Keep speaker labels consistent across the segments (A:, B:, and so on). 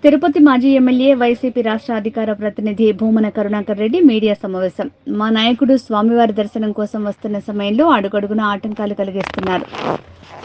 A: తిరుపతి మాజీ MLA YCP రాష్ట్ర అధికార ప్రతినిధి భూమన కరుణాకర్ రెడ్డి మీడియా సమావేశం. మా నాయకుడు స్వామివారి దర్శనం కోసం వస్తున్న సమయంలో అడుగడుగున ఆటంకాలు కలిగిస్తున్నారు.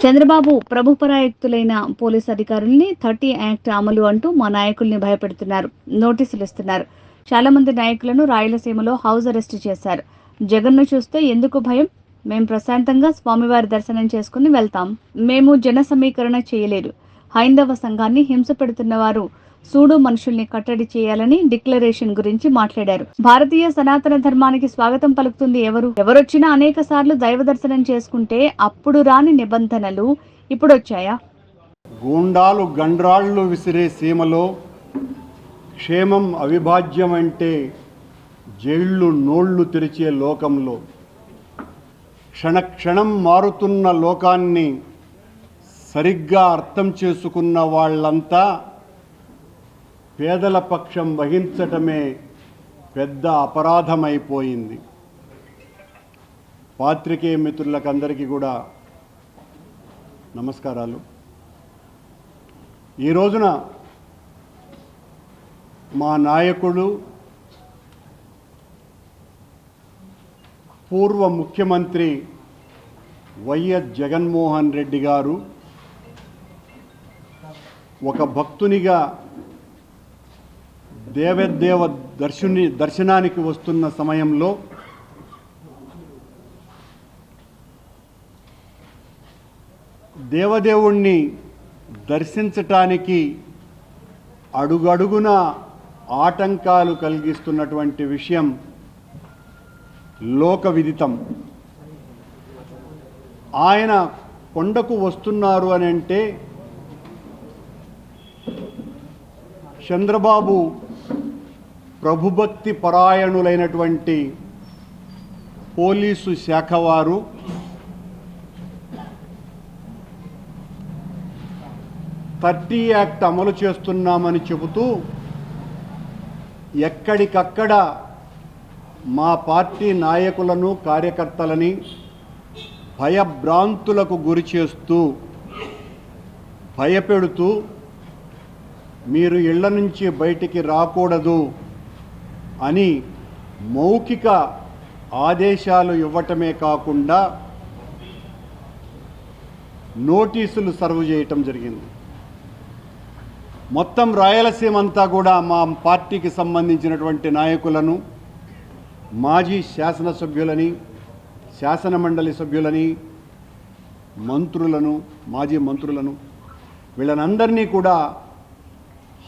A: చంద్రబాబు ప్రభుపరాయుక్తులైన పోలీసు అధికారుల్ని 30 యాక్ట్ అమలు అంటూ మా నాయకుల్ని భయపెడుతున్నారు. నోటీసులు ఇస్తున్నారు. చాలా మంది నాయకులను రాయలసీమలో హౌస్ అరెస్ట్ చేశారు. జగన్ను చూస్తే ఎందుకు భయం? మేం ప్రశాంతంగా స్వామివారి దర్శనం చేసుకుని వెళ్తాం. మేము జన సమీకరణ చేయలేదు. హైందవ సంఘాన్ని హింస పెడుతున్న వారు సూడు మనుషుల్ని కట్టడి చేయాలని డిక్లరేషన్ గురించి మాట్లాడారు. భారతీయ సనాతన ధర్మానికి స్వాగతం పలుకుతుంది ఎవరొచ్చినా అనేక సార్లు దైవ దర్శనం చేసుకుంటే అప్పుడు రాని నిబంధనలు ఇప్పుడొచ్చాయా?
B: గూండాలు గండ్రాళ్లు విసిరే సీమలో క్షేమం అవిభాజ్యం అంటే జైళ్ళు నోళ్లు తెరిచే లోకంలో క్షణక్షణం మారుతున్న లోకాన్ని సరిగ్గా అర్థం చేసుకున్న వాళ్ళంతా పేదల పక్షం వహించటమే పెద్ద అపరాధమైపోయింది. పాత్రికేయ మిత్రులకందరికీ కూడా నమస్కారాలు. ఈ రోజున మా నాయకుడు పూర్వ ముఖ్యమంత్రి వైఎస్ జగన్మోహన్ రెడ్డి గారు ఒక భక్తునిగా దేవదేవ దర్శనానికి వస్తున్న సమయంలో దేవదేవుణ్ణి దర్శించటానికి అడుగడుగున ఆటంకాలు కలిగిస్తున్నటువంటి విషయం లోక విదితం. ఆయన కొండకు వస్తున్నారు అని అంటే చంద్రబాబు ప్రభుభక్తి పరాయణులైనటువంటి పోలీసు శాఖ వారు థర్టీ యాక్ట్ అమలు చేస్తున్నామని చెబుతూ ఎక్కడికక్కడ మా పార్టీ నాయకులను కార్యకర్తలని భయభ్రాంతులకు గురి చేస్తూ భయపెడుతూ మీరు ఇళ్ల నుంచి బయటికి రాకూడదు అని మౌఖిక ఆదేశాలు ఇవ్వటమే కాకుండా నోటీసులు సర్వ్ చేయటం జరిగింది. మొత్తం రాయలసీమ అంతా కూడా మా పార్టీకి సంబంధించినటువంటి నాయకులను, మాజీ శాసనసభ్యులని, శాసనమండలి సభ్యులని, మంత్రులను, మాజీ మంత్రులను వీళ్ళనందరినీ కూడా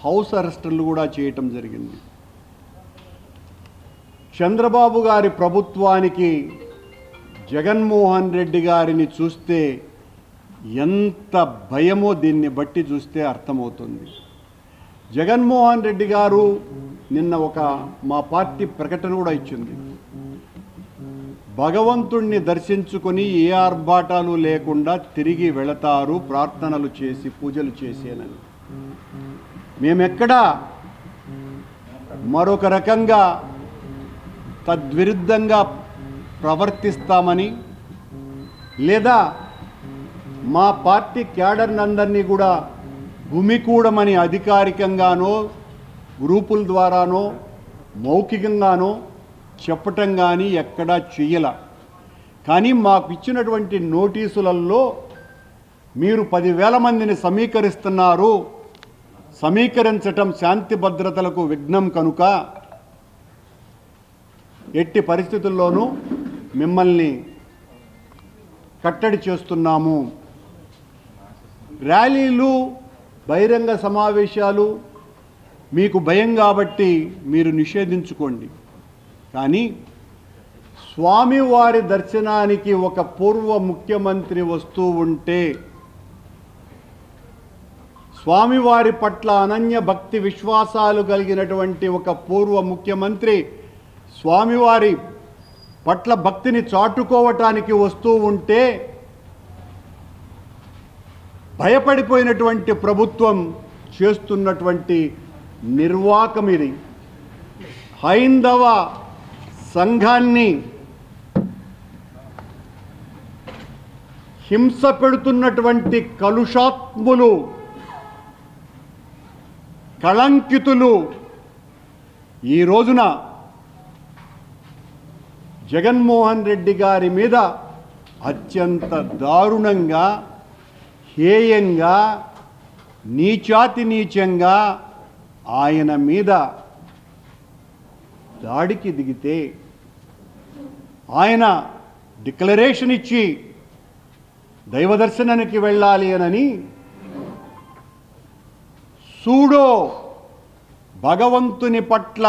B: హౌస్ అరెస్టులు కూడా చేయటం జరిగింది. చంద్రబాబు గారి ప్రభుత్వానికి జగన్మోహన్ రెడ్డి గారిని చూస్తే ఎంత భయమో దీన్ని బట్టి చూస్తే అర్థమవుతుంది. జగన్మోహన్ రెడ్డి గారు నిన్న మా పార్టీ ప్రకటన కూడా ఇచ్చింది. భగవంతుణ్ణి దర్శించుకొని ఏ ఆర్భాటాలు లేకుండా తిరిగి వెళతారు ప్రార్థనలు చేసి పూజలు చేసేనని. మేమెక్కడా మరొక రకంగా తద్విరుద్ధంగా ప్రవర్తిస్తామని లేదా మా పార్టీ క్యాడర్నందరినీ కూడా గుమికూడమని అధికారికంగానో గ్రూపుల ద్వారానో మౌఖికంగానో చెప్పటం కానీ ఎక్కడా చెయ్యల. కానీ మాకు ఇచ్చినటువంటి నోటీసులలో మీరు 10,000 మందిని సమీకరిస్తున్నారు, సమీకరించటం శాంతి భద్రతలకు విఘ్నం కనుక ఎట్టి పరిస్థితుల్లోనూ మిమ్మల్ని కట్టడి చేస్తున్నాము. ర్యాలీలు, బహిరంగ సమావేశాలు మీకు భయం కాబట్టి మీరు నిషేధించుకోండి. కానీ స్వామివారి దర్శనానికి ఒక పూర్వ ముఖ్యమంత్రి వస్తూ ఉంటే, స్వామివారి పట్ల అనన్య భక్తి విశ్వాసాలు కలిగినటువంటి ఒక పూర్వ ముఖ్యమంత్రి స్వామివారి పట్ల భక్తిని చాటుకోవటానికి వస్తూ ఉంటే భయపడిపోయినటువంటి ప్రభుత్వం చేస్తున్నటువంటి నిర్వాకం ఇది. హైందవ సంఘాన్ని హింస పెడుతున్నటువంటి కలుషాత్ములు కళంకితులు ఈ రోజున జగన్మోహన్ రెడ్డి గారి మీద అత్యంత దారుణంగా, హేయంగా, నీచాతి నీచంగా ఆయన మీద దాడికి దిగితే ఆయన డిక్లరేషన్ ఇచ్చి దైవదర్శనానికి వెళ్ళాలి అని సూడో భగవంతుని పట్ల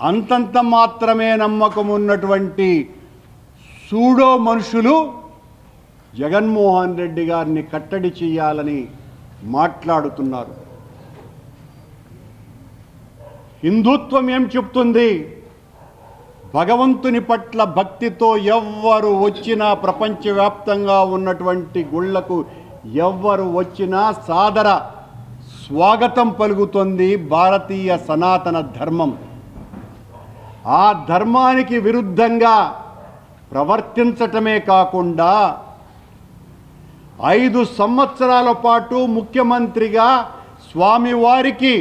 B: అంతంత మాత్రమే నమ్మకం ఉన్నటువంటి సూడో మనుషులు జగన్మోహన్ రెడ్డి గారిని కట్టడి చేయాలని మాట్లాడుతున్నారు. హిందుత్వం ఏం చెప్తుంది? భగవంతుని పట్ల భక్తితో ఎవ్వరు వచ్చినా, ప్రపంచవ్యాప్తంగా ఉన్నటువంటి గుళ్లకు ఎవ్వరు వచ్చినా సాదర స్వాగతం పలుకుతుంది భారతీయ సనాతన ధర్మం. ఆ ధర్మానికి విరుద్ధంగా ప్రవర్తించటమే కాకుండా 5 సంవత్సరాల పాటు ముఖ్యమంత్రిగా స్వామివారికి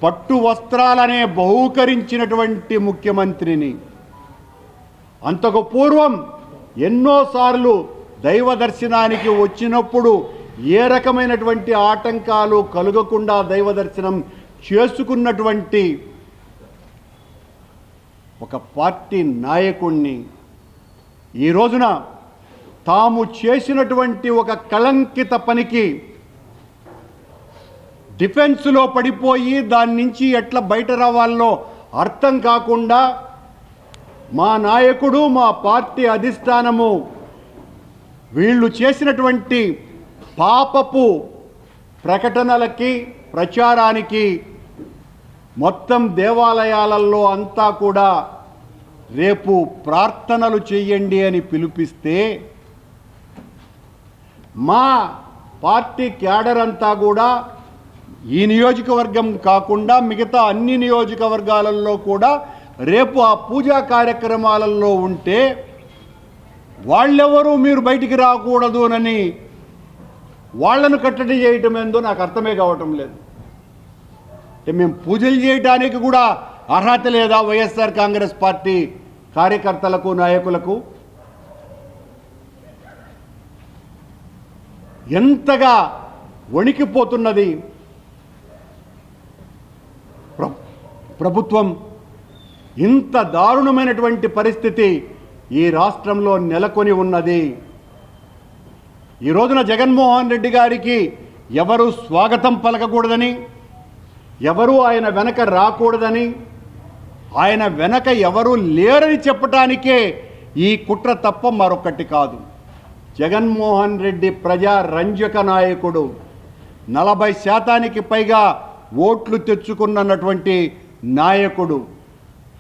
B: పట్టు వస్త్రాలనే బహూకరించినటువంటి ముఖ్యమంత్రిని, అంతకు పూర్వం ఎన్నోసార్లు దైవ దర్శనానికి వచ్చినప్పుడు ఏ రకమైనటువంటి ఆటంకాలు కలుగకుండా దైవ దర్శనం చేసుకున్నటువంటి ఒక పార్టీ నాయకుణ్ణి ఈ రోజున తాము చేసినటువంటి ఒక కళంకిత పనికి డిఫెన్స్లో పడిపోయి దాని నుంచి ఎట్లా బయట రావాలో అర్థం కాకుండా మా నాయకుడు, మా పార్టీ అధిష్టానము వీళ్ళు చేసినటువంటి పాపపు ప్రకటనలకి, ప్రచారానికి మొత్తం దేవాలయాలలో అంతా కూడా రేపు ప్రార్థనలు చేయండి అని పిలిపిస్తే మా పార్టీ క్యాడర్ అంతా కూడా ఈ నియోజకవర్గం కాకుండా మిగతా అన్ని నియోజకవర్గాలలో కూడా రేపు ఆ పూజా కార్యక్రమాలలో ఉంటే వాళ్ళెవరూ మీరు బయటికి రాకూడదు అని వాళ్లను కట్టడి చేయటం ఏందో నాకు అర్థమే కావటం లేదు. అంటే మేము పూజలు చేయడానికి కూడా అర్హత లేదా వైఎస్ఆర్ కాంగ్రెస్ పార్టీ కార్యకర్తలకు, నాయకులకు? ఎంతగా వణికిపోతున్నది ప్రభుత్వం. ఇంత దారుణమైనటువంటి పరిస్థితి ఈ రాష్ట్రంలో నెలకొని ఉన్నది. ఈ రోజున జగన్మోహన్ రెడ్డి గారికి ఎవరు స్వాగతం పలకకూడదని, ఎవరు ఆయన వెనక రాకూడదని, ఆయన వెనక ఎవరు లేరని చెప్పటానికే ఈ కుట్ర తప్ప మరొకటి కాదు. జగన్మోహన్ రెడ్డి ప్రజా రంజక నాయకుడు, 40% పైగా ఓట్లు తెచ్చుకున్నటువంటి నాయకుడు,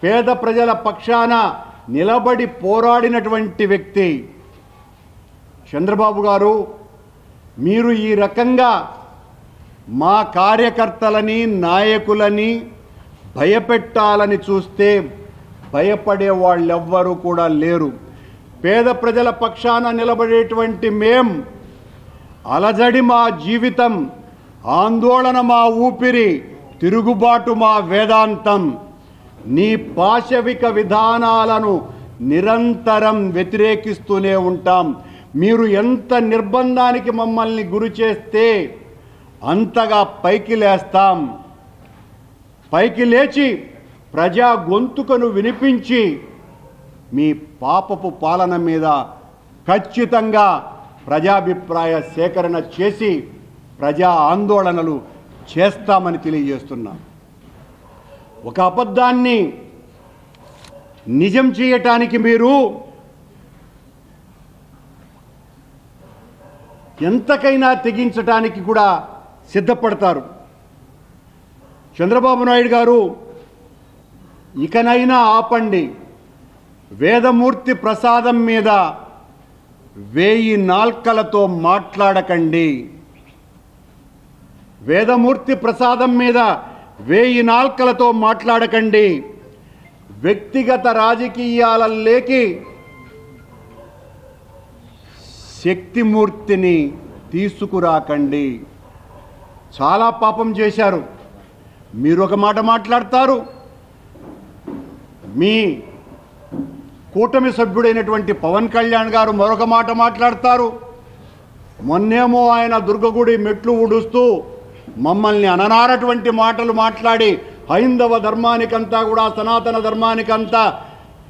B: పేద ప్రజల పక్షాన నిలబడి పోరాడినటువంటి వ్యక్తి చంద్రబాబు గారు. మీరు ఈ రకంగా మా కార్యకర్తలని, నాయకులని భయపెట్టాలని చూస్తే భయపడే వాళ్ళెవ్వరూ కూడా లేరు. పేద ప్రజల పక్షాన నిలబడేటువంటి మేం, అలజడి మా జీవితం, ఆందోళన మా ఊపిరి, తిరుగుబాటు మా వేదాంతం. నీ పాశవిక విధానాలను నిరంతరం వ్యతిరేకిస్తూనే ఉంటాం. మీరు ఎంత నిర్బంధానికి మమ్మల్ని గురి చేస్తే అంతగా పైకి లేస్తాం. పైకి లేచి ప్రజా గొంతుకను వినిపించి మీ పాపపు పాలన మీద ఖచ్చితంగా ప్రజాభిప్రాయ సేకరణ చేసి ప్రజా ఆందోళనలు చేస్తామని తెలియజేస్తున్నాం. ఒక అబద్ధాన్ని నిజం చేయటానికి మీరు ఎంతకైనా తెగించటానికి కూడా సిద్ధపడతారు. చంద్రబాబు నాయుడు గారు, ఇకనైనా ఆపండి. వేదమూర్తి ప్రసాదం మీద 1000 నాల్కలతో మాట్లాడకండి. వేదమూర్తి ప్రసాదం మీద 1000 నాల్కలతో మాట్లాడకండి. వ్యక్తిగత రాజకీయాలలోకి శక్తిమూర్తిని తీసుకురాకండి. చాలా పాపం చేశారు. మీరు ఒక మాట మాట్లాడతారు, మీ కూటమి సభ్యుడైనటువంటి పవన్ కళ్యాణ్ గారు మరొక మాట మాట్లాడతారు. మొన్నేమో ఆయన దుర్గగుడి మెట్లు ఊడుస్తూ మమ్మల్ని అననారటువంటి మాటలు మాట్లాడి హైందవ ధర్మానికంతా కూడా, సనాతన ధర్మానికంతా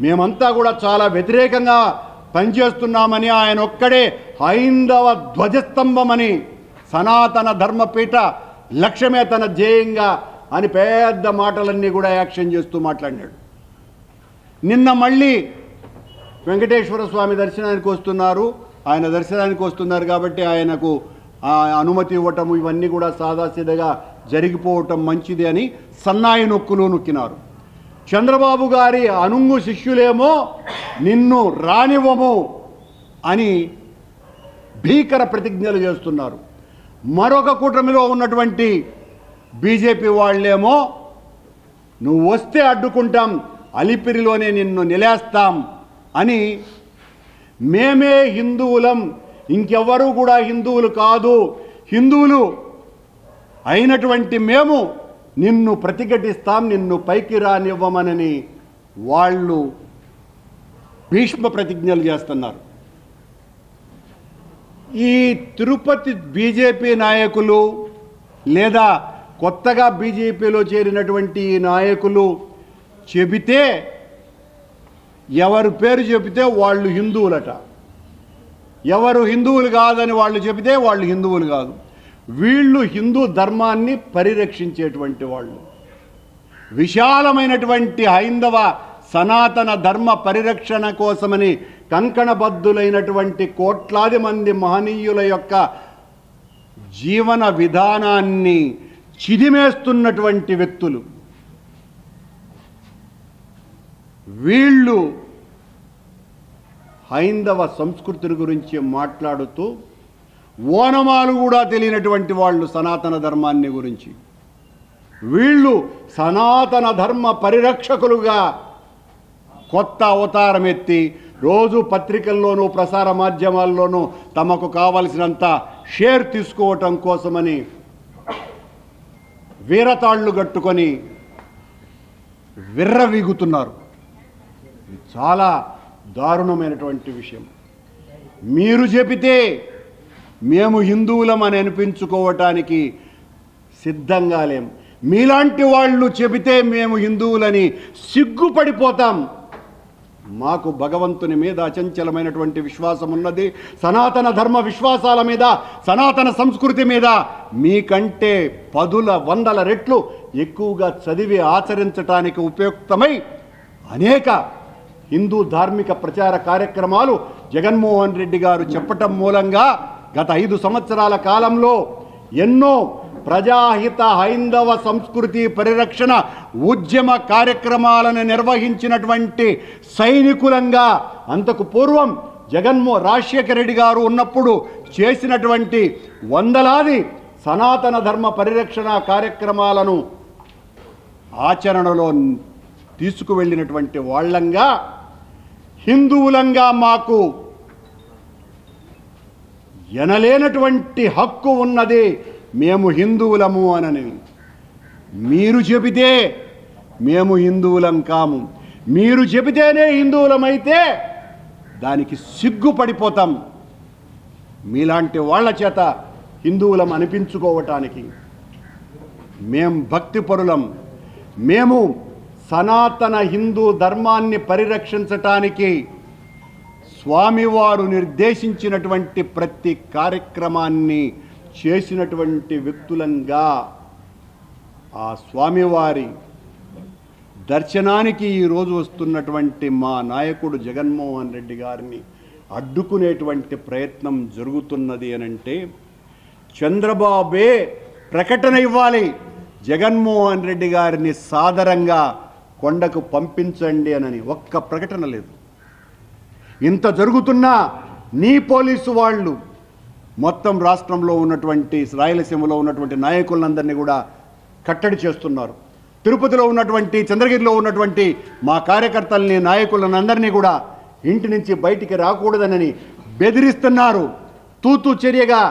B: మేమంతా కూడా చాలా వ్యతిరేకంగా పనిచేస్తున్నామని, ఆయన ఒక్కడే హైందవ ధ్వజస్తంభమని, సనాతన ధర్మపీఠ లక్ష్యమే తన ధ్యేయంగా అని పెద్ద మాటలన్నీ కూడా యాక్షన్ చేస్తూ మాట్లాడినాడు. నిన్న మళ్ళీ వెంకటేశ్వర స్వామి దర్శనానికి వస్తున్నారు, ఆయన దర్శనానికి వస్తున్నారు కాబట్టి ఆయనకు అనుమతి ఇవ్వటం ఇవన్నీ కూడా సాదాసీదగా జరిగిపోవటం మంచిది అని సన్నాయి నొక్కులు నొక్కినారు. చంద్రబాబు గారి అనుంగు శిష్యులేమో నిన్ను రానివ్వము అని భీకర ప్రతిజ్ఞలు చేస్తున్నారు. మరొక కూటమిలో ఉన్నటువంటి బీజేపీ వాళ్ళేమో నువ్వు వస్తే అడ్డుకుంటాం, అలిపిరిలోనే నిన్ను నిలేస్తాం అని, మేమే హిందువులం, ఇంకెవ్వరూ కూడా హిందువులు కాదు, హిందువులు అయినటువంటి మేము నిన్ను ప్రతిఘటిస్తాం, నిన్ను పైకి రానివ్వమనని వాళ్ళు భీష్మ ప్రతిజ్ఞలు చేస్తున్నారు. ఈ తిరుపతి బీజేపీ నాయకులు లేదా కొత్తగా బీజేపీలో చేరినటువంటి ఈ నాయకులు చెబితే, ఎవరు పేరు చెబితే వాళ్ళు హిందువులట, ఎవరు హిందువులు కాదని వాళ్ళు చెబితే వాళ్ళు హిందువులు కాదు. వీళ్ళు హిందూ ధర్మాన్ని పరిరక్షించేటువంటి వాళ్ళు, విశాలమైనటువంటి హైందవ సనాతన ధర్మ పరిరక్షణ కోసమని కంకణబద్ధులైనటువంటి కోట్లాది మంది మహనీయుల యొక్క జీవన విధానాన్ని చిదిమేస్తున్నటువంటి వ్యక్తులు వీళ్ళు. హైందవ సంస్కృతిని గురించి మాట్లాడుతూ ఓనమాలు కూడా తెలియనటువంటి వాళ్ళు సనాతన ధర్మాన్ని గురించి, వీళ్ళు సనాతన ధర్మ పరిరక్షకులుగా కొత్త అవతారం ఎత్తి రోజు పత్రికల్లోనూ ప్రసార మాధ్యమాల్లోనూ తమకు కావలసినంత షేర్ తీసుకోవటం కోసమని వీరతాళ్ళు కట్టుకొని విర్రవీగుతున్నారు. ఇది చాలా దారుణమైనటువంటి విషయం. మీరు చెబితే మేము హిందువులం అని అనిపించుకోవటానికి సిద్ధంగా లేం. మీలాంటి వాళ్ళు చెబితే మేము హిందువులని సిగ్గుపడిపోతాం. మాకు భగవంతుని మీద అచంచలమైనటువంటి విశ్వాసం ఉన్నది. సనాతన ధర్మ విశ్వాసాల మీద, సనాతన సంస్కృతి మీద మీకంటే పదుల వందల రెట్లు ఎక్కువగా చదివి ఆచరించటానికి ఉపయుక్తమై అనేక హిందూ ధార్మిక ప్రచార కార్యక్రమాలు జగన్మోహన్ రెడ్డి గారు చెప్పటం మూలంగా గత 5 సంవత్సరాల కాలంలో ఎన్నో ప్రజాహిత హైందవ సంస్కృతి పరిరక్షణ ఉద్యమ కార్యక్రమాలను నిర్వహించినటువంటి సైనికులంగా, అంతకు పూర్వం రాజశేఖర రెడ్డి గారు ఉన్నప్పుడు చేసినటువంటి వందలాది సనాతన ధర్మ పరిరక్షణ కార్యక్రమాలను ఆచరణలో తీసుకువెళ్ళినటువంటి వాళ్ళంగా, హిందువులంగా మాకు ఎనలేనటువంటి హక్కు ఉన్నది, మేము హిందువులము అనని మీరు చెబితే మేము హిందువులం కాము. మీరు చెబితేనే హిందువులమైతే దానికి సిగ్గుపడిపోతాం. మీలాంటి వాళ్ళ చేత హిందువులం అనిపించుకోవటానికి. మేం భక్తిపరులం. మేము సనాతన హిందూ ధర్మాన్ని పరిరక్షించటానికి స్వామివారు నిర్దేశించినటువంటి ప్రతి కార్యక్రమాన్ని చేసినటువంటి వ్యక్తులంగా ఆ స్వామివారి దర్శనానికి ఈరోజు వస్తున్నటువంటి మా నాయకుడు జగన్మోహన్ రెడ్డి గారిని అడ్డుకునేటువంటి ప్రయత్నం జరుగుతున్నది అనంటే, చంద్రబాబే ప్రకటన ఇవ్వాలి, జగన్మోహన్ రెడ్డి గారిని సాదరంగా కొండకు పంపించండి అనని. ఒక్క ప్రకటన లేదు. ఇంత జరుగుతున్నా నీ పోలీసు వాళ్ళు మొత్తం రాష్ట్రంలో ఉన్నటువంటి, రాయలసీమలో ఉన్నటువంటి నాయకులందరినీ కూడా కట్టడి చేస్తున్నారు. తిరుపతిలో ఉన్నటువంటి, చంద్రగిరిలో ఉన్నటువంటి మా కార్యకర్తల్ని, నాయకులందరినీ కూడా ఇంటి నుంచి బయటికి రాకూడదనని బెదిరిస్తున్నారు. తూతూ చర్యగా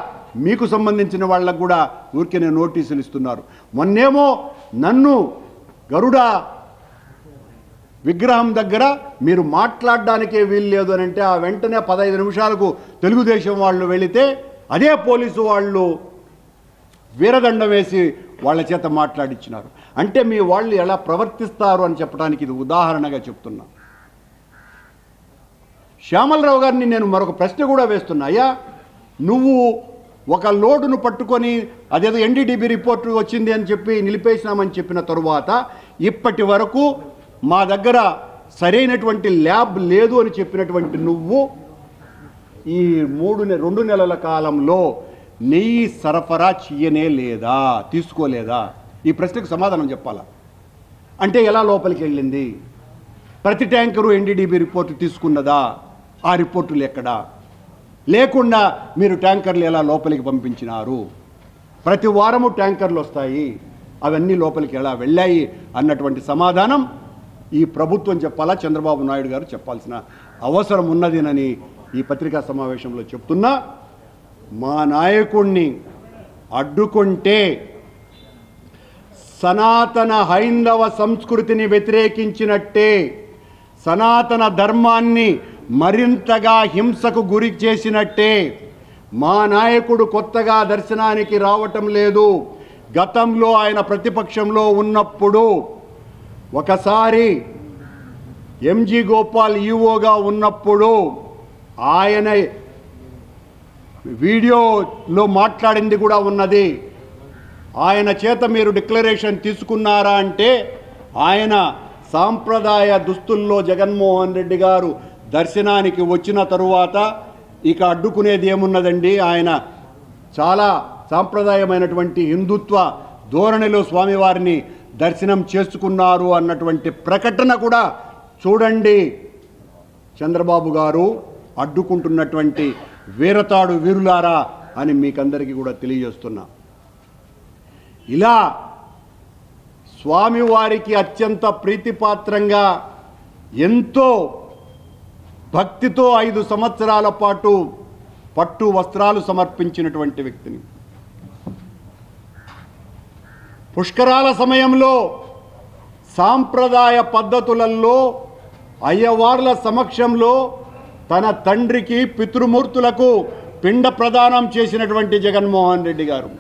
B: మీకు సంబంధించిన వాళ్ళకు కూడా ఊరికే నోటీసులు ఇస్తున్నారు. మొన్నేమో నన్ను గరుడ విగ్రహం దగ్గర మీరు మాట్లాడడానికే వీలు లేదు అని అంటే ఆ వెంటనే 15 నిమిషాలకు తెలుగుదేశం వాళ్ళు వెళితే అదే పోలీసు వాళ్ళు వీరదండం వేసి వాళ్ళ చేత మాట్లాడించినారు. అంటే మీ వాళ్ళు ఎలా ప్రవర్తిస్తారు అని చెప్పడానికి ఇది ఉదాహరణగా చెప్తున్నా. శ్యామలరావు గారిని నేను మరొక ప్రశ్న కూడా వేస్తున్నా. అయ్యా, నువ్వు ఒక లోడును పట్టుకొని అదేదో ఎన్డీడీబీ రిపోర్టు వచ్చింది అని చెప్పి నిలిపేసినామని చెప్పిన తరువాత ఇప్పటి వరకు మా దగ్గర సరైనటువంటి ల్యాబ్ లేదు అని చెప్పినటువంటి నువ్వు ఈ 2 నెలల కాలంలో నెయ్యి సరఫరా చెయ్యనే లేదా, తీసుకోలేదా? ఈ ప్రశ్నకు సమాధానం చెప్పాలా. అంటే ఎలా లోపలికి వెళ్ళింది? ప్రతి ట్యాంకరు ఎన్డీడీబీ రిపోర్టు తీసుకున్నదా? ఆ రిపోర్టులు ఎక్కడా? లేకుండా మీరు ట్యాంకర్లు ఎలా లోపలికి పంపించినారు? ప్రతి వారము ట్యాంకర్లు వస్తాయి, అవన్నీ లోపలికి ఎలా వెళ్ళాయి అన్నటువంటి సమాధానం ఈ ప్రభుత్వం చెప్పాలా, చంద్రబాబు నాయుడు గారు చెప్పాల్సిన అవసరం ఉన్నదినని ఈ పత్రికా సమావేశంలో చెప్తున్నా. మా నాయకుణ్ణి అడ్డుకుంటే సనాతన హైందవ సంస్కృతిని వ్యతిరేకించినట్టే, సనాతన ధర్మాన్ని మరింతగా హింసకు గురి చేసినట్టే. మా నాయకుడు కొత్తగా దర్శనానికి రావటం లేదు. గతంలో ఆయన ప్రతిపక్షంలో ఉన్నప్పుడు ఒకసారి ఎంజీ గోపాల్ ఈఓగా ఉన్నప్పుడు ఆయన వీడియోలో మాట్లాడింది కూడా ఉన్నది. ఆయన చేత మీరు డిక్లరేషన్ తీసుకున్నారా అంటే ఆయన సాంప్రదాయ దుస్తుల్లో జగన్మోహన్ రెడ్డి గారు దర్శనానికి వచ్చిన తరువాత ఇక అడ్డుకునేది ఏమున్నదండి? ఆయన చాలా సాంప్రదాయమైనటువంటి హిందుత్వ ధోరణిలో స్వామివారిని దర్శనం చేసుకున్నారు అన్నటువంటి ప్రకటన కూడా చూడండి. చంద్రబాబు గారు అడ్డుకుంటున్నటువంటి వీరతాడు వీరులారా అని మీకందరికీ కూడా తెలియజేస్తున్నా. ఇలా స్వామివారికి అత్యంత ప్రీతిపాత్రంగా ఎంతో భక్తితో 5 సంవత్సరాల పాటు పట్టు వస్త్రాలు సమర్పించినటువంటి వ్యక్తిని, పుష్కరాల సమయంలో సాంప్రదాయ పద్ధతులలో అయ్యవార్ల సమక్షంలో తన తండ్రికి పితృమూర్తులకు పిండ ప్రదానం చేసినటువంటి జగన్మోహన్ రెడ్డి గారు,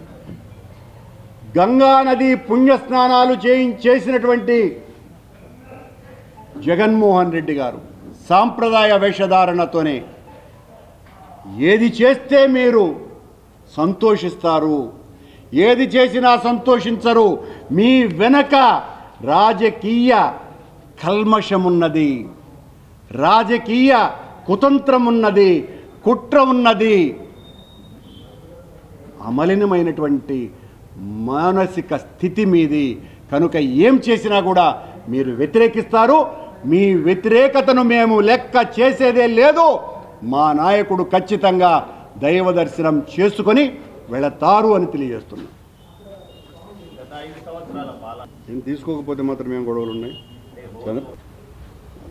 B: గంగా నది పుణ్యస్నానాలు చేసినటువంటి జగన్మోహన్ రెడ్డి గారు సాంప్రదాయ వేషధారణతోనే ఏది చేస్తే మీరు సంతోషిస్తారు, ఏది చేసినా సంతోషించరు. మీ వెనక రాజకీయ కల్మషమున్నది, రాజకీయ కుతంత్రం ఉన్నది, కుట్ర ఉన్నది, అమలినమైనటువంటి మానసిక స్థితి మీది. కనుక ఏం చేసినా కూడా మీరు వ్యతిరేకిస్తారు. మీ వ్యతిరేకతను మేము లెక్క చేసేదే లేదు. మా నాయకుడు ఖచ్చితంగా దైవ దర్శనం చేసుకొని వెళతారు అని తెలియజేస్తున్నాం. ఏం తీసుకోకపోతే మాత్రం ఏం గొడవలు ఉన్నాయి?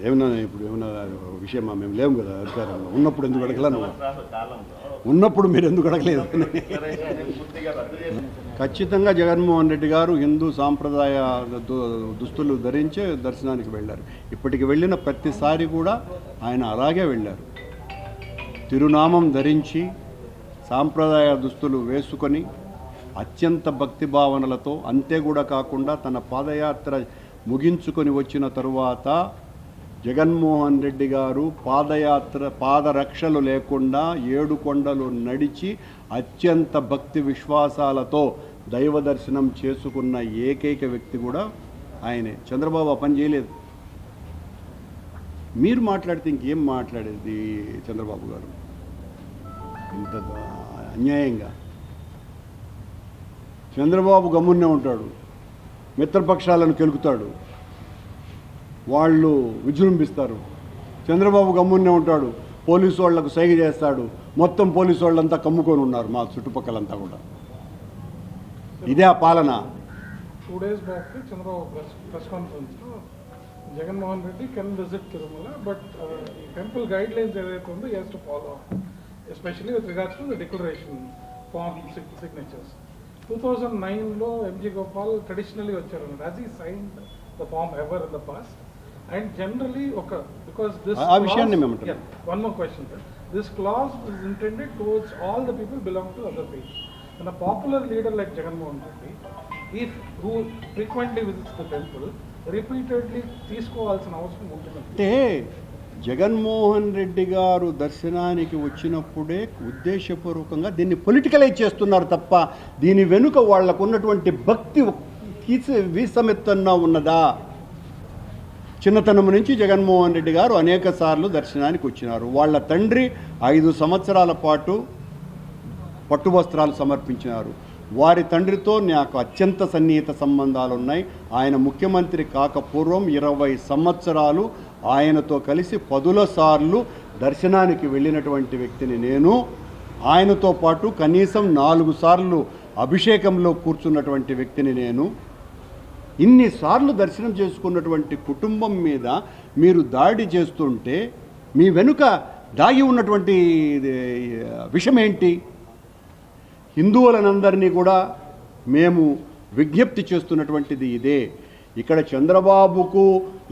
B: ఏమన్నా ఇప్పుడు ఏమన్నా విషయమా? మేము లేము కదా అధికారంలో. ఉన్నప్పుడు ఎందుకు అడగల? ఉన్నప్పుడు మీరు ఎందుకు అడగలేదు? ఖచ్చితంగా జగన్మోహన్ రెడ్డి గారు హిందూ సాంప్రదాయ దుస్తులు ధరించే దర్శనానికి వెళ్ళారు. ఇప్పటికి వెళ్ళిన ప్రతిసారి కూడా ఆయన అలాగే వెళ్ళారు. తిరునామం ధరించి సాంప్రదాయ దుస్తులు వేసుకొని అత్యంత భక్తి భావనలతో, అంతే కూడా కాకుండా తన పాదయాత్ర ముగించుకొని వచ్చిన తరువాత జగన్మోహన్ రెడ్డి గారు పాదరక్షలు లేకుండా 7 కొండలు నడిచి అత్యంత భక్తి విశ్వాసాలతో దైవ దర్శనం చేసుకున్న ఏకైక వ్యక్తి కూడా ఆయనే. చంద్రబాబు పని చేయలేదు. మీరు మాట్లాడితే ఇంకేం మాట్లాడేది చంద్రబాబు గారు? ఇంత అన్యాయంగా చంద్రబాబు గమ్మున్నే ఉంటాడు, మిత్రపక్షాలను కెలుకుతాడు, వాళ్ళు విజృంభిస్తారు. చంద్రబాబు గమ్మున్నే ఉంటాడు, పోలీసు వాళ్లకు సైగ చేస్తాడు. మొత్తం పోలీసు వాళ్ళంతా కమ్ముకొని ఉన్నారు మా చుట్టుపక్కలంతా కూడా. ఇదే ఆ పాలన.
C: 2 days బ్యాక్ చంద్రబాబు ప్రెస్ కాన్ఫరెన్స్లో Jaganmohan Reddy can visit Tirumala, but temple guide lines ఏదైతే ఉందో he has to follow, especially with regards to the declaration form signatures. 2009 MG Gopal traditionally వచ్చారు. Has he signed the form ever in the past? And generally, okay, because this clause, yeah, one more question, sir. This clause is intended towards all the people belong to other faiths. And a popular leader like Jagan Mohan Reddy, who frequently visits the temple, repeatedly తీసుకోవాల్సిన అవసరం ఉంటుంది.
B: అంటే జగన్మోహన్ రెడ్డి గారు దర్శనానికి వచ్చినప్పుడే ఉద్దేశపూర్వకంగా దీన్ని politicise చేస్తున్నారు తప్ప దీని వెనుక వాళ్ళకు ఉన్నటువంటి భక్తి వీసమెత్తన్నా ఉన్నదా? చిన్నతనం నుంచి జగన్మోహన్ రెడ్డి గారు అనేక సార్లు దర్శనానికి వచ్చినారు. వాళ్ళ తండ్రి 5 సంవత్సరాల పాటు పట్టు వస్త్రాలు సమర్పించినారు. వారి తండ్రితో నాకు అత్యంత సన్నిహిత సంబంధాలు ఉన్నాయి. ఆయన ముఖ్యమంత్రి కాకపూర్వం 20 సంవత్సరాలు ఆయనతో కలిసి 10 సార్లు దర్శనానికి వెళ్ళినటువంటి వ్యక్తిని నేను. ఆయనతో పాటు కనీసం 4 సార్లు అభిషేకంలో కూర్చున్నటువంటి వ్యక్తిని నేను. ఇన్నిసార్లు దర్శనం చేసుకున్నటువంటి కుటుంబం మీద మీరు దాడి చేస్తుంటే మీ వెనుక దాగి ఉన్నటువంటి విషయం ఏంటి? హిందువులనందరినీ కూడా మేము విజ్ఞప్తి చేస్తున్నటువంటిది ఇదే. ఇక్కడ చంద్రబాబుకు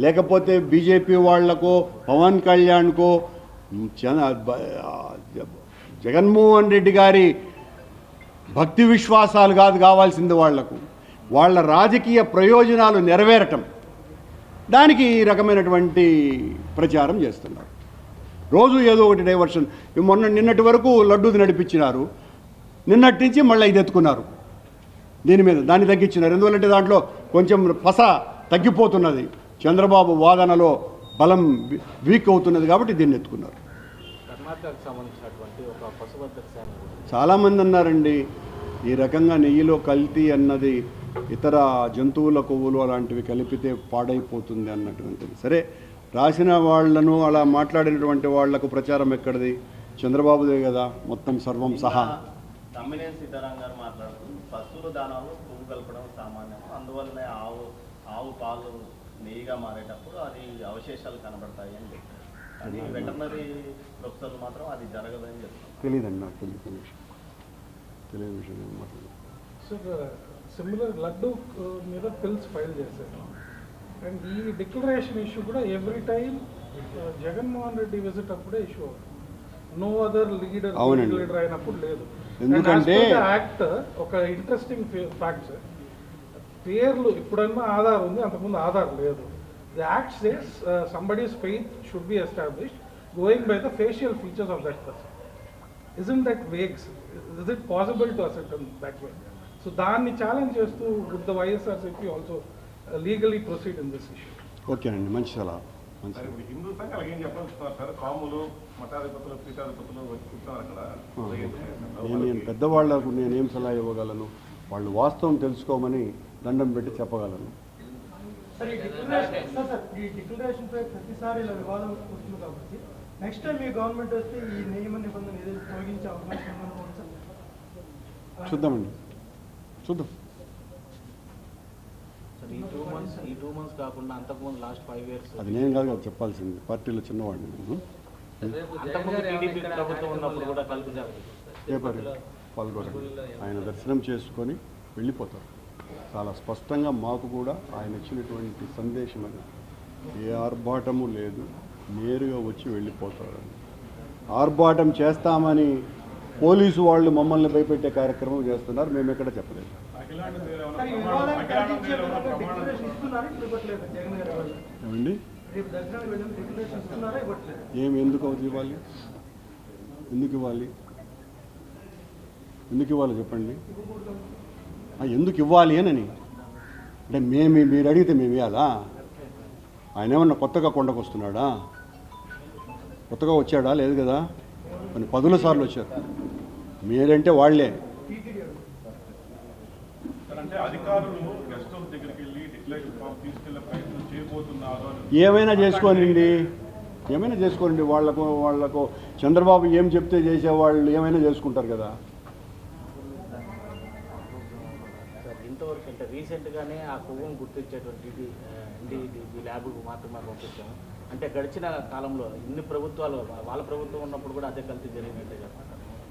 B: లేకపోతే బీజేపీ వాళ్లకో పవన్ కళ్యాణ్కో జగన్మోహన్ రెడ్డి గారి భక్తి విశ్వాసాలు కాదు కావాల్సింది వాళ్లకు, వాళ్ళ రాజకీయ ప్రయోజనాలు నెరవేరటం. దానికి ఈ రకమైనటువంటి ప్రచారం చేస్తున్నారు. రోజు ఏదో ఒకటి డైవర్షన్. నిన్నటి వరకు లడ్డూది నడిపించినారు, నిన్నటి నుంచి మళ్ళీ ఇది ఎత్తుకున్నారు. దీని మీద దాన్ని తగ్గించినారు. ఎందువల్లంటే దాంట్లో కొంచెం పస తగ్గిపోతున్నది, చంద్రబాబు వాదనలో బలం వీక్ అవుతున్నది కాబట్టి దీన్ని ఎత్తుకున్నారు.
D: కర్ణాటకకు సంబంధించినటువంటి ఒక పశువర్ధక
B: చాలామంది అన్నారండి ఈ రకంగా నెయ్యిలో కల్తీ అన్నది ఇతర జంతువుల కొవ్వులు అలాంటివి కలిపితే పాడైపోతుంది అన్నటువంటిది. సరే, రాసిన వాళ్లను అలా మాట్లాడినటువంటి వాళ్లకు ప్రచారం ఎక్కడిది? చంద్రబాబుదే కదా మొత్తం సర్వం సహా.
D: తమ్మినేని సీతారాం గారు మాట్లాడుతూ పశువుల దానాలు పువ్వు కలపడం సామాన్యం, అందువల్లనే ఆవు పాలు నెయ్యిగా మారేటప్పుడు అది అవశేషాలు కనబడతాయి అని చెప్పారు. అది వెటర్నరీ ప్రొఫెసర్లు మాత్రం అది జరగదని చెప్తారు.
B: తెలియదండి, నాకు తెలియని విషయం
C: సార్, సిమిలర్ లడ్డు మీద పిల్స్ ఫైల్ చేశారు. అండ్ ఈ డిక్లరేషన్ ఇష్యూ కూడా every time Jaganmohan Reddy visit అప్పుడే ఇష్యూ అవుతుంది. నో అదర్ లీడర్ అయినప్పుడు లేదు. ఎందుకంటే యాక్ట్ ఒక ఇంట్రెస్టింగ్ ఫ్యాక్ట్ సార్, పేర్లు ఇప్పుడన్నా ఆధార్ ఉంది, అంతకుముందు ఆధార్ లేదు. The act says somebody's faith should be established going by the facial features of that person. Isn't that vague? Is it possible to ascertain that way? So దాన్ని challenge చేస్తూ would the YSRCP also legally proceed in this issue?
B: ఓకేనండి, మంచి సలహా.
E: హిందూ సంఘం అలాగేం చెప్పాల్సిన sir, కాములు మఠాధిపతులు పీఠాధిపతులు వచ్చి కూర్చున్నారు అక్కడ.
B: నేను పెద్దవాళ్లకు నేనేం సలహా ఇవ్వగలను? వాళ్ళు వాస్తవం తెలుసుకోమని దండం పెట్టి చెప్పగలను.
F: ఈ డిక్లరేషన్ పై ప్రతిసారి ఇలా వివాదం వస్తుంది కాబట్టి నెక్స్ట్ టైం మీ గవర్నమెంట్ వస్తే ఈ నియమ నిబంధన ఏదైతే తొలగించే అవకాశం ఉందనుకోవచ్చు.
B: చూద్దాం.
D: ఈ 2 months కాకుండా అంతకుముందు లాస్ట్ 5 years
B: అది నేను కాదు కదా చెప్పాల్సింది, పార్టీలో చిన్నవాడిని నేను.
D: అంతకుముందు టీడీపీ ప్రభుత్వం ఉన్నప్పుడు కూడా కలుపు
B: పేపర్ పాల్గొనరు, ఆయన దర్శనం చేసుకొని వెళ్ళిపోతారు. చాలా స్పష్టంగా మాకు కూడా ఆయన ఇచ్చినటువంటి సందేశం అది, ఏ ఆర్భాటము లేదు, నేరుగా వచ్చి వెళ్ళిపోతారని. ఆర్భాటం చేస్తామని పోలీసు వాళ్ళు మమ్మల్ని భయపెట్టే కార్యక్రమం చేస్తున్నారు, మేము ఎక్కడ చెప్పలేదు. ఏమండి ఎందుకు ఇవ్వాలి? ఎందుకు ఇవ్వాలి చెప్పండి? ఎందుకు ఇవ్వాలి అని అంటే మీరు అడిగితే మేము ఇవ్వాలా? ఆయన ఏమన్నా కొత్తగా కొండకు వస్తున్నాడా? కొత్తగా వచ్చాడా? లేదు కదా, కొన్ని 10 సార్లు వచ్చారు. మీరంటే వాళ్లే. ఏమైనా చేసుకోండి, వాళ్లకు చంద్రబాబు ఏం చెప్తే చేసేవాళ్ళు ఏమైనా చేసుకుంటారు కదా.
D: ఇంతవరకు అంటే రీసెంట్గానే ఆ కొవ్వును గుర్తించేటువంటి ఎన్డీడీబీ ల్యాబ్కు మాత్రమే పంపించాము. అంటే గడిచిన కాలంలో ఇన్ని ప్రభుత్వాలు, వాళ్ళ ప్రభుత్వం ఉన్నప్పుడు కూడా అదే కల్తీ జరిగినట్టే కదా.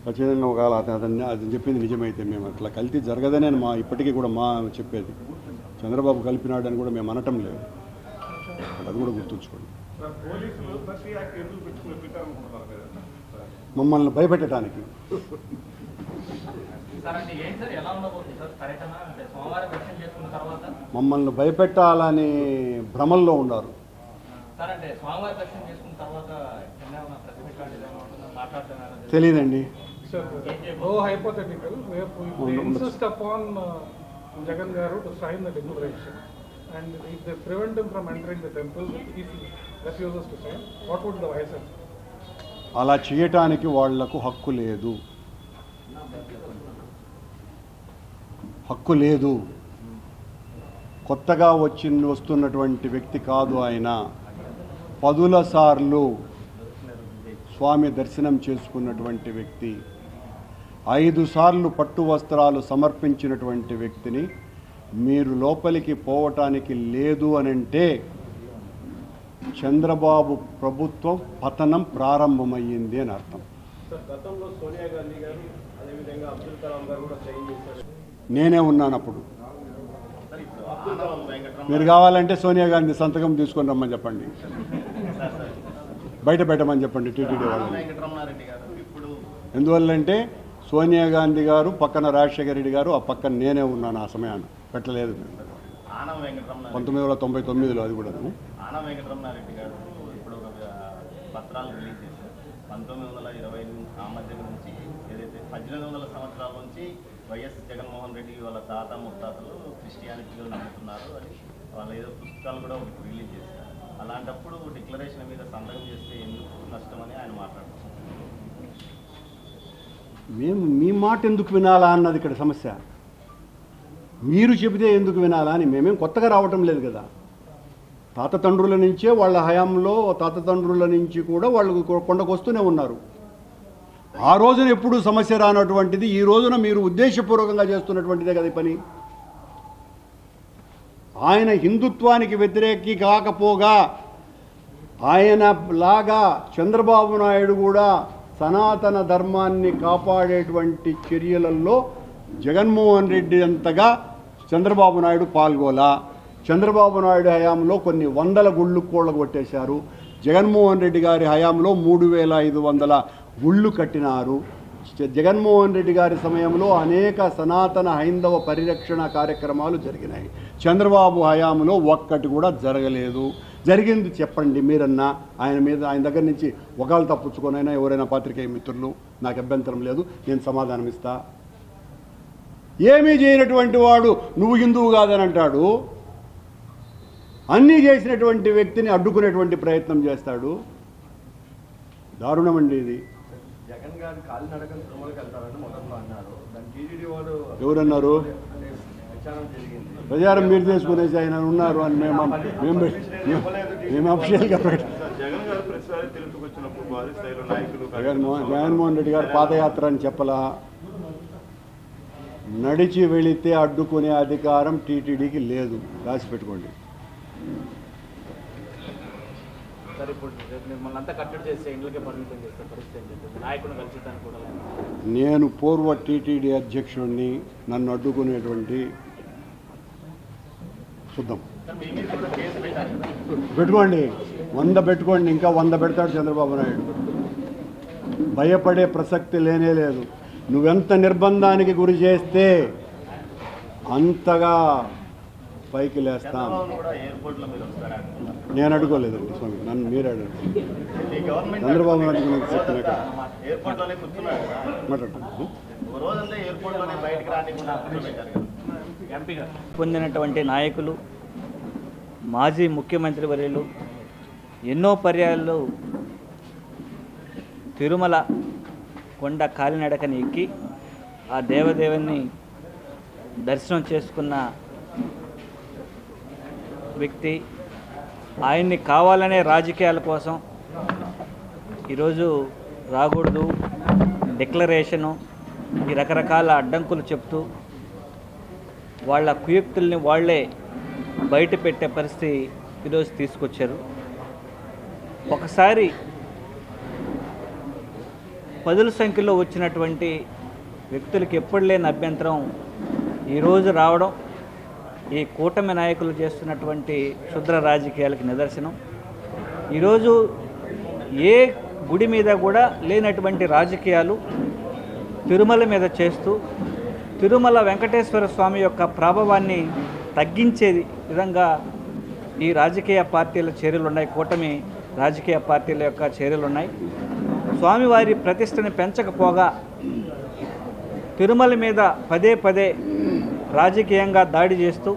B: ఖచ్చితంగా ఒకవేళ అతను చెప్పింది నిజమైతే మేము అట్లా కల్తీ జరగదనే మా ఇప్పటికీ కూడా మా చెప్పేది. చంద్రబాబు కలిపినాడని కూడా మేము అనటం లేదు, అది కూడా గుర్తుంచుకోండి.
E: సార్ పోలీసులు ప్రతి యాక్ట్ ఎందుకు పెట్టారనుకుంటున్నారు మీరు?
B: మమ్మల్ని భయపెట్టడానికి.
G: సార్ అంటే ఏంటి సార్, ఎలా ఉండబోతుంది సార్ పర్యటన? అంటే సోమవారం దర్శనం చేసుకున్న తర్వాత
B: మమ్మల్ని భయపెట్టాలని భ్రమల్లో ఉన్నారు.
G: సార్ అంటే సోమవారం దర్శనం చేసుకున్న తర్వాత ఏమైనా ప్రతిపక్ష మాట్లాడుతున్నారా?
B: తెలియదండి.
C: Sir, no hypothetical, where they insist upon Jagan Garu to sign the declaration, and if they prevent him from entering the temple, if he refuses to sign, what would the vice answer?
B: అలా చేయటానికి వాళ్లకు హక్కు లేదు, హక్కు లేదు. కొత్తగా వస్తున్నటువంటి వ్యక్తి కాదు ఆయన. 10 సార్లు స్వామి దర్శనం చేసుకున్నటువంటి వ్యక్తి, 5 సార్లు పట్టు వస్త్రాలు సమర్పించినటువంటి వ్యక్తిని మీరు లోపలికి పోవటానికి లేదు అనంటే చంద్రబాబు ప్రభుత్వం పతనం ప్రారంభమయ్యింది అని అర్థం.
E: గతంలో సోనియా గాంధీ గారు అదేవిధంగా అబ్దుల్ కలాం గారు కూడా సైన్ చేశారు.
B: నేనే ఉన్నాను అప్పుడు.
D: సార్ ఇప్పుడు ఆనం వెంకటరమణ
B: మీరు కావాలంటే సోనియా గాంధీ సంతకం తీసుకొని రమ్మని చెప్పండి, బయట పెట్టమని చెప్పండి టీటీడీ
D: ఆనం
B: వాళ్ళని.
D: వెంకటరమణారెడ్డి గారు ఇప్పుడు
B: ఎందువల్లంటే సోనియా గాంధీ గారు పక్కన రాజశేఖర రెడ్డి గారు, ఆ పక్కన నేనే ఉన్నాను. ఆ సమయాన్ని పెట్టలేదు మేము.
D: ఆనం వెంకటరమణ
B: 1999లో అది కూడా.
D: ఆనం వెంకటరమణారెడ్డి గారు ఇప్పుడు ఒక పత్రాలు రిలీజ్ చేశారు. 1920 ఆ మధ్య నుంచి ఏదైతే 1800 సంవత్సరాల నుంచి వైఎస్ జగన్మోహన్ రెడ్డి వాళ్ళ తాత ముత్తాతలు క్రిస్టియానిటీలో నమ్ముతున్నారు అని వాళ్ళ ఏదో పుస్తకాలు కూడా ఒకటి రిలీజ్ చేశారు. అలాంటప్పుడు డిక్లరేషన్ మీద సంతకం చేస్తే ఎందుకు నష్టమని ఆయన మాట్లాడుతున్నారు.
B: మేము మీ మాట ఎందుకు వినాలా అన్నది ఇక్కడ సమస్య. మీరు చెబితే ఎందుకు వినాలా అని. మేమేం కొత్తగా రావటం లేదు కదా. తాత తండ్రుల నుంచే వాళ్ళ హయాంలో తాత తండ్రుల నుంచి కూడా వాళ్ళు కొండకు వస్తూనే ఉన్నారు. ఆ రోజున ఎప్పుడు సమస్య రానటువంటిది ఈ రోజున మీరు ఉద్దేశపూర్వకంగా చేస్తున్నటువంటిదే కదా ఈ పని. ఆయన హిందుత్వానికి వ్యతిరేకి కాకపోగా ఆయన లాగా చంద్రబాబు నాయుడు కూడా సనాతన ధర్మాన్ని కాపాడేటువంటి చర్యలలో జగన్మోహన్ రెడ్డి అంతగా చంద్రబాబు నాయుడు పాల్గొలా. చంద్రబాబు నాయుడు హయాంలో కొన్ని 100 గుళ్ళు కూలగొట్టేశారు. జగన్మోహన్ రెడ్డి గారి హయాంలో 3500 గుళ్ళు కట్టినారు. జగన్మోహన్ రెడ్డి గారి సమయంలో అనేక సనాతన హైందవ పరిరక్షణ కార్యక్రమాలు జరిగినాయి. చంద్రబాబు హయాంలో ఒక్కటి కూడా జరగలేదు. జరిగింది చెప్పండి మీరన్నా. ఆయన దగ్గర నుంచి ఒకళ్ళు తప్పించుకొనైనా ఎవరైనా పాత్రికేయ మిత్రులు, నాకు అభ్యంతరం లేదు, నేను సమాధానం ఇస్తా. ఏమీ చేయనటువంటి వాడు నువ్వు హిందువు కాదని అంటాడు. అన్నీ చేసినటువంటి వ్యక్తిని అడ్డుకునేటువంటి ప్రయత్నం చేస్తాడు. దారుణమండి ఇది.
H: జగన్ గారు కాలినడకన తిరుమలకి వెళ్తారని మొదట్లో అన్నారు. దాని టీటీడీ వాడు
B: ఎవరన్నారు?
H: ప్రచారం జరిగింది.
B: ప్రచారం మీరు చేసుకునేసి ఆయన ఉన్నారు అని మేము అఫీషియల్గా
E: జగన్ గారు ప్రతిసారి తెలుగుకు వచ్చినప్పుడు భారీ స్థాయిలో నాయకులు
B: జగన్మోహన్ రెడ్డి గారు పాదయాత్ర అని చెప్పలా. నడిచి వెళితే అడ్డుకునే అధికారం టీటీడీకి లేదు, రాసి పెట్టుకోండి.
G: సార్ ఇప్పుడు మిమ్మల్ని అంతా కట్టడి చేస్తే ఇంట్లోకే పరిమితం చేస్తే పరిస్థితి ఏం చెప్తుంది? నాయకుడిని కలిసితాను కూడా లేదు.
B: నేను పూర్వ టీటీడీ అధ్యక్షుడిని, నన్ను అడ్డుకునేటువంటి చూద్దాం.
D: మీ మీద కూడా కేసు పెట్టారు కదా.
B: పెట్టుకోండి, 100 పెట్టుకోండి, ఇంకా 100 పెడతాడు చంద్రబాబు నాయుడు. భయపడే ప్రసక్తి లేనే లేదు. నువ్వెంత నిర్బంధానికి గురి చేస్తే అంతగా పైకి లేస్తాం.
D: చంద్రబాబును కూడా ఎయిర్పోర్ట్లో మీరు ఒకసారి అడుగుతున్నారు.
B: నేను అడుకోలేదండి స్వామి, నన్ను మీరు అడగండి.
D: ఈ గవర్నమెంట్
B: చంద్రబాబు నాయుడు చెప్తున్నా
D: ఎయిర్పోర్ట్లోనే కూర్చున్నారు కదా.
B: మాట్లాడతాను.
D: ఒక రోజంతా ఎయిర్పోర్ట్లోనే బయటకు రానికుండా కూర్చోబెట్టారు కదా.
G: ఎంపీగా
I: పొందినటువంటి నాయకులు, మాజీ ముఖ్యమంత్రి వర్యులు ఎన్నో పర్యాయాలు తిరుమల కొండ కాలినడకని ఎక్కి ఆ దేవదేవుని దర్శనం చేసుకున్న వ్యక్తి, ఆయన్ని కావాలనే రాజకీయాల కోసం ఈరోజు రాకూడదు, డిక్లరేషను, ఈ రకరకాల అడ్డంకులు చెప్తూ వాళ్ళ కుయుక్తుల్ని వాళ్ళే బయట పెట్టే పరిస్థితి ఈరోజు తీసుకొచ్చారు. ఒకసారి పదుల సంఖ్యలో వచ్చినటువంటి వ్యక్తులకు ఎప్పుడు లేని అభ్యంతరం ఈరోజు రావడం ఈ కూటమి నాయకులు చేస్తున్నటువంటి క్షుద్ర రాజకీయాలకు నిదర్శనం. ఈరోజు ఏ గుడి మీద కూడా లేనటువంటి రాజకీయాలు తిరుమల మీద చేస్తూ తిరుమల వెంకటేశ్వర స్వామి యొక్క ప్రభావాన్ని తగ్గించే విధంగా ఈ రాజకీయ పార్టీల చర్యలు ఉన్నాయి, కూటమి రాజకీయ పార్టీల యొక్క చర్యలు ఉన్నాయి. స్వామివారి ప్రతిష్టని పెంచకపోగా తిరుమల మీద పదే పదే రాజకీయంగా దాడి చేస్తూ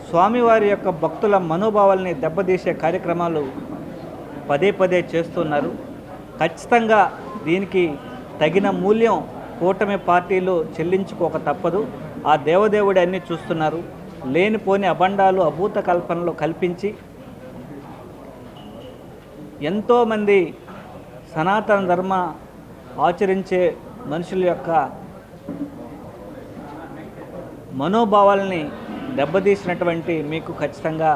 I: స్వామివారి యొక్క భక్తుల మనోభావాల్ని దెబ్బతీసే కార్యక్రమాలు పదే పదే చేస్తున్నారు. ఖచ్చితంగా దీనికి తగిన మూల్యం కూటమి పార్టీలు చెల్లించుకోక తప్పదు. ఆ దేవదేవుడు అన్నీ చూస్తున్నారు. లేనిపోని అబండాలు అభూత కల్పనలు కల్పించి ఎంతోమంది సనాతన ధర్మ ఆచరించే మనుషుల యొక్క మనోభావాల్ని దెబ్బతీసినటువంటి మీకు ఖచ్చితంగా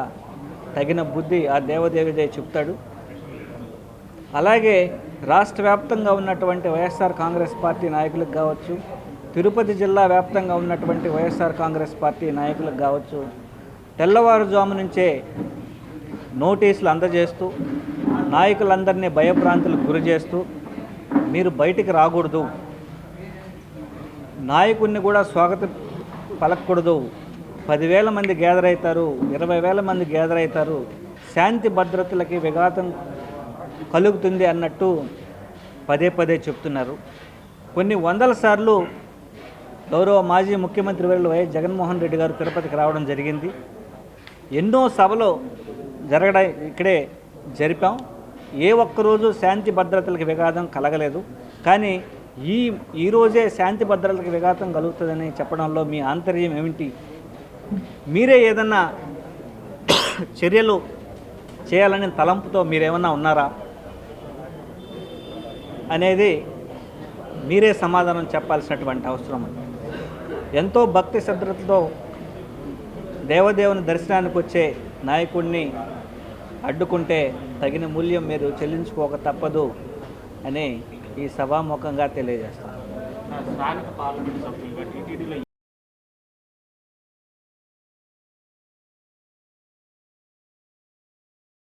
I: తగిన బుద్ధి ఆ దేవదేవుడే చెప్తాడు. అలాగే రాష్ట్ర వ్యాప్తంగా ఉన్నటువంటి వైఎస్ఆర్ కాంగ్రెస్ పార్టీ నాయకులకు కావచ్చు, తిరుపతి జిల్లా వ్యాప్తంగా ఉన్నటువంటి వైఎస్ఆర్ కాంగ్రెస్ పార్టీ నాయకులకు కావచ్చు, తెల్లవారుజాము నుంచే నోటీసులు అందజేస్తూ నాయకులందరినీ భయభ్రాంతులకు గురి చేస్తూ మీరు బయటికి రాకూడదు, నాయకుడిని కూడా స్వాగతం పలకూడదు, 10,000 మంది గ్యాదర్ అవుతారు, 20,000 మంది గ్యాదర్ అవుతారు, శాంతి భద్రతలకి విఘాతం కలుగుతుంది అన్నట్టు పదే పదే చెప్తున్నారు. కొన్ని వందల సార్లు గౌరవ మాజీ ముఖ్యమంత్రి వర్యులు వైఎస్ జగన్మోహన్ రెడ్డి గారు తిరుపతికి రావడం జరిగింది. ఎన్నో సభలు ఇక్కడే జరిపాం. ఏ ఒక్కరోజు శాంతి భద్రతలకు విఘాతం కలగలేదు. కానీ ఈరోజే శాంతి భద్రతలకు విఘాతం కలుగుతుందని చెప్పడంలో మీ ఆంతర్యం ఏమిటి? మీరే ఏదన్నా చర్యలు చేయాలని తలంపుతో మీరేమన్నా ఉన్నారా అనేది మీరే సమాధానం చెప్పాల్సినటువంటి అవసరం ఉంది. ఎంతో భక్తి శ్రద్ధలతో దేవదేవుని దర్శనానికి వచ్చే నాయకుడిని అడ్డుకుంటే తగిన మూల్యం మీరు చెల్లించుకోక తప్పదు అని ఈ సభాముఖంగా తెలియజేస్తాను.
G: స్థానిక పార్లమెంట్ సభ్యులుగా టీటీడీలో